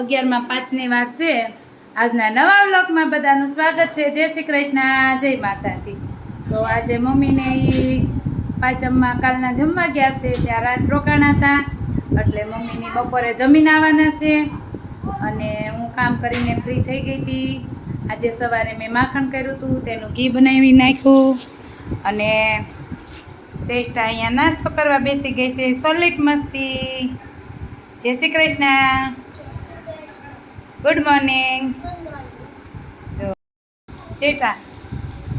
11:05 વાર છે. આજના નવા વ્લોગમાં બધાનું સ્વાગત છે. જય શ્રી કૃષ્ણ, જય માતાજી. તો આજે મમ્મીને પાંચમમાં કાલના જમવા ગયા છે, ત્યાં રાત રોકાણા હતા, એટલે મમ્મીની બપોરે જમીન આવવાના છે. અને હું કામ કરીને ફ્રી થઈ ગઈ હતી. આજે સવારે મેં માખણ કર્યું હતું, તેનું ઘી બનાવી નાખ્યું. અને ચેષ્ટા અહીંયા નાસ્તો કરવા બેસી ગઈ છે. સોલિડ મસ્તી. જય શ્રી કૃષ્ણ, ગુડ મોર્નિંગ. જો ચેટા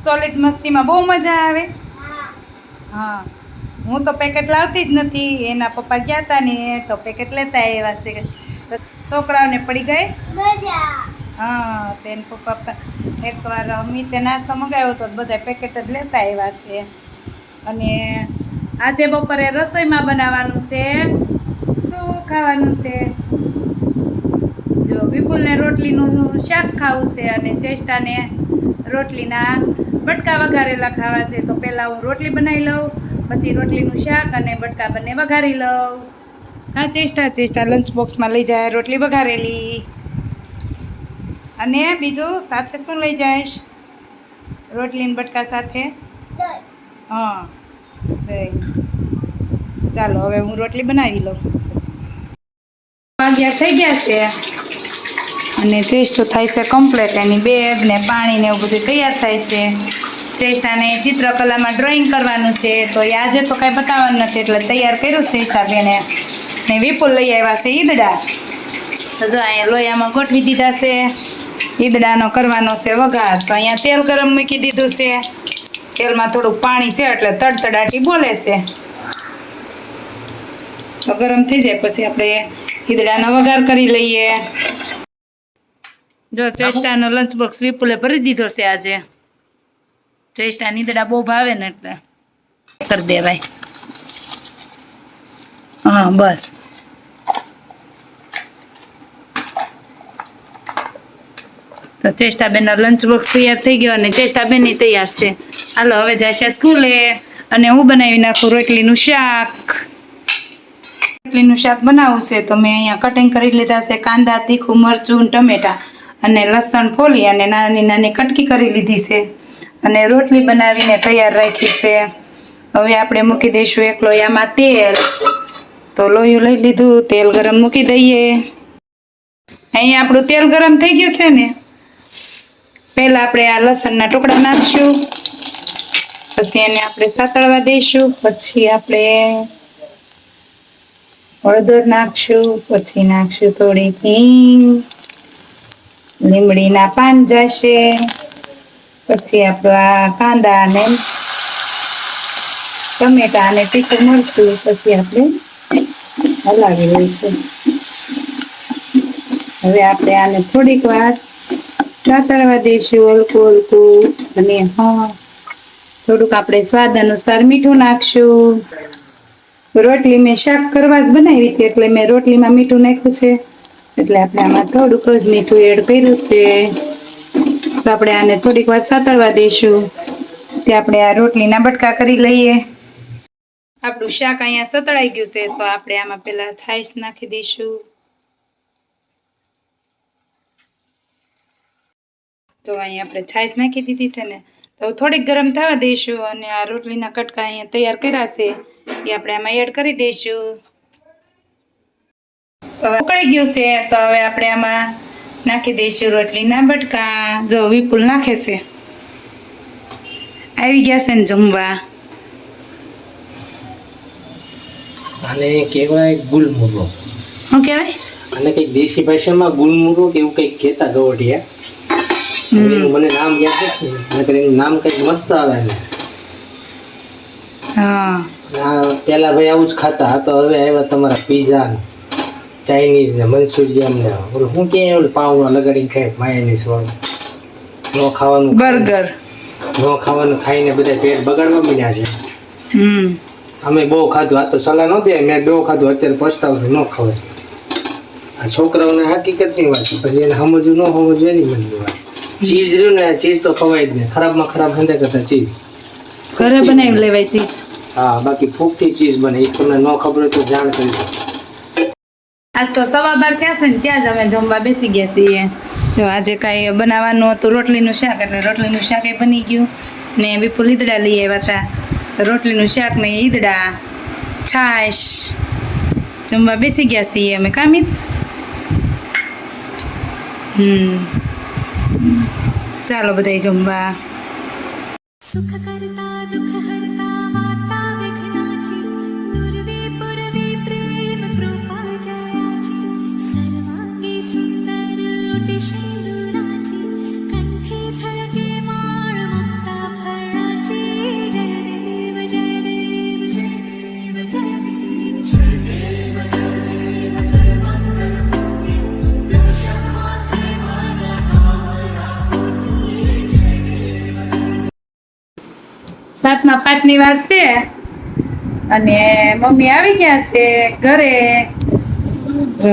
સોલિડ મસ્તીમાં બહુ મજા આવે. હા, હું તો પેકેટ લાવતી જ નથી. એના પપ્પા ગયા હતા ને તો પેકેટ લેતા આવ્યા છે. તો છોકરાઓને પડી ગઈ મજા. હા, તેને પપ્પા એકવાર અમિતે નાસ્તો મંગાવ્યો તો બધા પેકેટ જ લેતા આવ્યા છે. અને આજે બપોરે રસોઈમાં બનાવવાનું છે. શું ખાવાનું છે? જો વિપુલને રોટલીનું શાક ખાવું છે અને ચેષ્ટાને રોટલીના બટકા વઘારેલા ખાવા છે. તો પહેલાં હું રોટલી બનાવી લઉં, પછી રોટલીનું શાક અને બટકા બંને વઘારી લઉં. હા ચેષ્ટા લંચ બોક્સમાં લઈ જાય રોટલી વઘારેલી. અને બીજું સાથે શું લઈ જઈશ? રોટલી બટકા સાથે હા દહીં. ચાલો હવે હું રોટલી બનાવી લઉં. વાગ્યા થઈ ગયા છે અને ચેસ્ટો થાય છે કમ્પ્લેટ. એની બેગ ને પાણી ને એવું બધું તૈયાર થાય છે. ચેષ્ટાને ચિત્રકલામાં ડ્રોઈંગ કરવાનું છે, તો એ આજે તો કાંઈ બતાવવાનું નથી એટલે તૈયાર કર્યું ચેષ્ટા બેને. ને વિપુલ લઈ આવ્યા છે ઈદડા. તો જો અહીંયા લોયામાં ગોઠવી દીધા છે. ઈદડાનો કરવાનો છે વઘાર. તો અહીંયા તેલ ગરમ મૂકી દીધું છે. તેલમાં થોડુંક પાણી છે એટલે તડતડાટી બોલે છે. તો ગરમ થઈ જાય પછી આપણે ઈદડાનો વઘાર કરી લઈએ. જો ચેષ્ટાનો લંચ બોક્સ વિપુલે ભરી દીધો છે આજે. ચેષ્ટા ઈદડા બહુ ભાવે ને એટલે કરી દેવાય. હા બસ. તો ચેષ્ટાબેનનો લંચ બોક્સ તૈયાર થઈ ગયો અને ચેષ્ટાબેનની તૈયાર છે. હાલો હવે જશે સ્કૂલે. અને હું બનાવી નાખું રોટલીનું શાક. રોટલીનું શાક બનાવવું છે તો મેં અહીંયા કટિંગ કરી લીધા છે કાંદા, તીખું મરચું, ટમેટા અને લસણ ફોલી અને નાની નાની કટકી કરી લીધી છે. અને રોટલી બનાવીને તૈયાર રાખી છે. હવે આપણે મૂકી દઈશું એક લોયામાં તેલ. તો લોયું લઈ લીધું, તેલ ગરમ મૂકી દઈએ. અહીંયા આપણું તેલ ગરમ થઈ ગયું છે ને, પહેલાં આપણે આ લસણના ટુકડા નાખશું, પછી એને આપણે સાતળવા દઈશું, પછી આપણે હળદર નાખશું, પછી નાખશું થોડી હિંગ, લીમડીના પાન જશે, પછી આપણા કાંદા અને ટમેટા અને તીખું મરચું પછી આપણે હલાવી લઈશું. હવે આપણે આને થોડીક વાર સાતળવા દઈશું હલકું હલકું. અને હા, થોડુંક આપણે સ્વાદ અનુસાર મીઠું નાખશું. રોટલી મેં શાક કરવા જ બનાવી હતી એટલે મેં રોટલીમાં મીઠું નાખ્યું છે, એટલે આપણે આમાં થોડુંક જ મીઠું એડ કર્યું છે. તો આપણે આને થોડીક વાર સાતળવા દઈશું. તે આપણે આ રોટલીના બટકા કરી લઈએ. આપણું શાક અહીંયા સતળાઈ ગયું છે તો આપણે આમાં પહેલા છાશ નાખી દઈશું. તો અહીંયા આપણે છાશ નાખી દીધી છે ને, તો થોડીક ગરમ થવા દઈશું. અને આ રોટલીના કટકા અહીંયા તૈયાર કર્યા છે એ આપણે આમાં એડ કરી દઈશું. હવે ઉકળી ગયું છે તો હવે આપણે આમાં નાખી દઈશું રોટલીના બટકા. જો વિપુલ નાખે છે. આવી ગયા છે ને જમવા. આને કહેવાય ગુલમુરો. શું કહેવાય? અને કંઈક દેશી ભાષામાં ગુલમુરો કે એવું કંઈક કહેતા ગવટિયા. મને નામ યાદ નથી, એનું નામ કંઈક મસ્ત આવે ને. હા, પેલા ભાઈ આવું જ ખાતા. તો હવે આવ્યા તમારા પીઝા, ચાઇનીઝ ને મંચુરિયન ને ઓલું શું કે ઓલું પાઉં લગાડીને ખાય માયોનીઝ વાળું. ન ખાવાનું બર્ગર ન ખાવાનું ખાઈને બધા પેટ બગાડવા માંડ્યા છે. અમે બહુ ખાધું. આ તો સલાહ નહોતી, મેં બહુ ખાધું. અત્યારે પછતાવું છું ન ખવાય. આ છોકરાઓને હકીકતની વાત, પછી એને સમજવું ન સમજવું એની મનની વાત. ચીઝ રહ્યું ને, ચીઝ તો ખવાય જ નહીં. ખરાબમાં ખરાબ હંધા કરતા ચીઝ ઘરે બનાવી લેવાય ચીઝ. હા, બાકી ફૂગથી ચીઝ બને એ તમને ન ખબર હોય તો જાણ કરી દો. આજ તો 12:15 થયા છે ને ત્યાં જ અમે જમવા બેસી ગયા છીએ. જો આજે કાંઈ બનાવવાનું હતું રોટલીનું શાક, એટલે રોટલીનું શાક એ બની ગયું ને વિપુલ ઈદડા લઈ આવ્યા હતા. રોટલીનું શાક ને ઈદડા, છાશ, જમવા બેસી ગયા છીએ અમે. કામિત ચાલો બધાય જમવા. सुख करता दुख हरता वार्ता विघ्नाची पूर्वे पूर्वे प्रेम कृपा जयाची सर्वांगी सुंदर उटिशेंदुराची कंठे झळके माळ मुक्ता फळाची जय देव जय देव जय देव जय देव जय देव जय देव जय मंगलमूर्ती दर्शनार्थे माझ्या कामना સાતમાં 5ની વાર છે અને મમ્મી આવી ગયા છે ઘરે. જો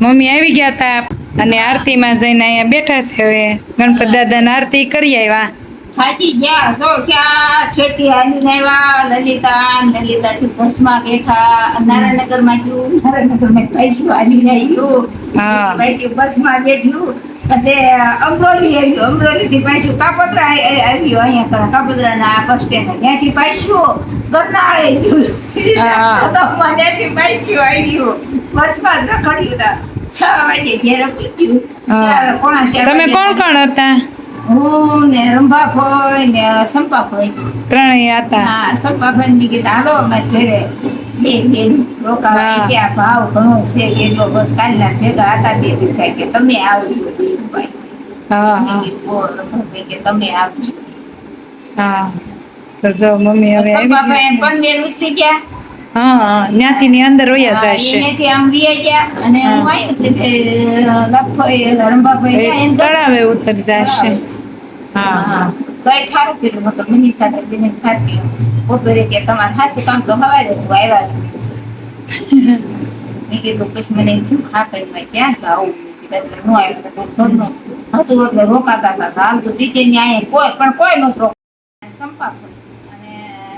મમ્મી આવી ગયા હતા અને આરતીમાં જઈને અહીંયા બેઠા છે. હવે ગણપત દાદાની આરતી કરી આવ્યા. થાકી ગયા તો ક્યાં ઠેઠી હાલીને આવ્યા. લલિતાથી બસમાં બેઠા. નારાયણનગરમાં ગયું, નારાયણનગરમાં પૈસું હાલીને આવ્યું. હા. પૈસું બસમાં બેઠ્યું. પછી અમરોલી આવ્યું, અમરોલીથી પાછું કાપોદ્રા આવ્યું. અહીંયા કાપોદ્રાના બસ સ્ટેન્ડ ત્યાંથી પાછું ગરનાળે ગયું. ત્યાંથી પાછું આવ્યું. બસમાં રખડ્યું હતા. 6 વાગે ઘેર પૂગ્યું. પોણા 4 તમે કોણ કોણ હતા? હું ને રંભાફોઈ ને સંપાફોઈ. ત્રણેય હતા. હા, સંપાફોઈ ની કીધું હાલો અમારે ઘરે બે રોકાવા. હા. ક્યાં ભાવ ઘણો છે એટલો. બસ કાલના ભેગા હતા 2 દી થાય કે તમે આવજો ભાઈ. હા મેં હા કીધું, "ઓ, રંભાફોઈ કે તમે આવજો." હા. તો જો મમ્મી હવે આવી સંપાફોઈ ગયા છે. પનવેલ ઉતરી ગયા. હા હા ત્યાંથી ની અંદર વયા હા, જાય છે. એનેથી આમ વીઆઈ ગયા અને હા. હું આવી ઉતરી કે લખોઈ રંભાફોઈ ગયા એને તો- તળાવે ઉતરી જશે. હા હા, કઈ ખારું કર્યું નતો. મિની સાથે બેને ખાતી બપોરે કે તમારે હાસું કામ તો હવારે તું આવ્યા જ નહીં. મેં કીધું પછી મને એમ થયું ખાકડીમાં ક્યાં જાવું. એટલે નો આવ્યું તો ઘરનું હતું એટલે રોકાતા હતા. હાલ તો દીચે કોઈ નહોતું રોકાતું. સંપાફોઈ અને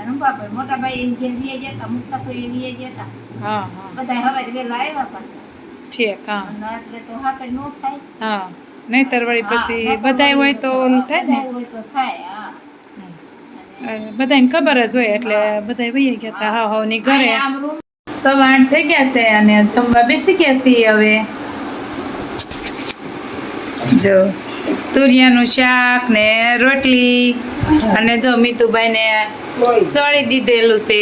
રંભાફોઈ મોટા ભાઈ એની ઘેર વીએ જતા, મુક્તાફોઈ એ વીએ જતા. હા હા બધા હવારે વહેલા આવ્યા પાછા. ઠીક. હા અને એટલે તો હાકડ નો થાય. હા નહીંતર વળી હા, પછી નહીંતર બધાય હોય વળી તો ઓલું થાય ને. બધાય હોય તો થાય. હા. અને બધાને ખબર જ હોય એટલે બધાય વહી ગયા હતા હાવ હાવની ઘરે. આમ રૂમ 8:15 થઈ ગયા છે અને જમવા બેસી ગયા છીએ હવે. જો તુરિયાનું શાક ને રોટલી અને જો મીતુભાઈને સોળી દીધેલું છે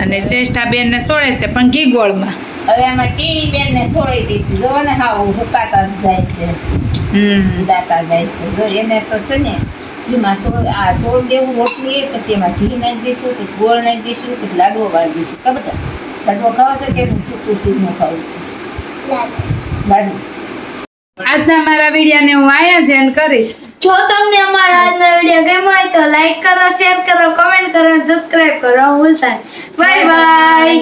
અને જ્યેષ્ઠાબેન ને સોળે છે પણ ઘી ગોળમાં. હવે આમાં ટીણી બેન ને સોળી દઈશું. જો ને હાવ હુકાતા જ જાય છે, દાતા જાય છે. જો એને તો છે ને એમાં સોળ દેવું રોટલી, પછી એમાં ઘી નાખી દઈશું, પછી ગોળ નાખી દઈશું, પછી લાડવો વાળી દઈશું. ખબર છે? લાડવો ખાવા છે કે ચૂકું સૂકનું ખાવું છે? લાડુ. આજના મારા વિડીયોને હું અહીંયા જ એન્ડ કરીશ. જો તમને અમારા આજનો વિડીયો ગમ્યો હોય તો લાઈક કરો, શેર કરો, કમેન્ટ કરો, સબસ્ક્રાઇબ કરો ભૂલતા નહીં. Bye bye.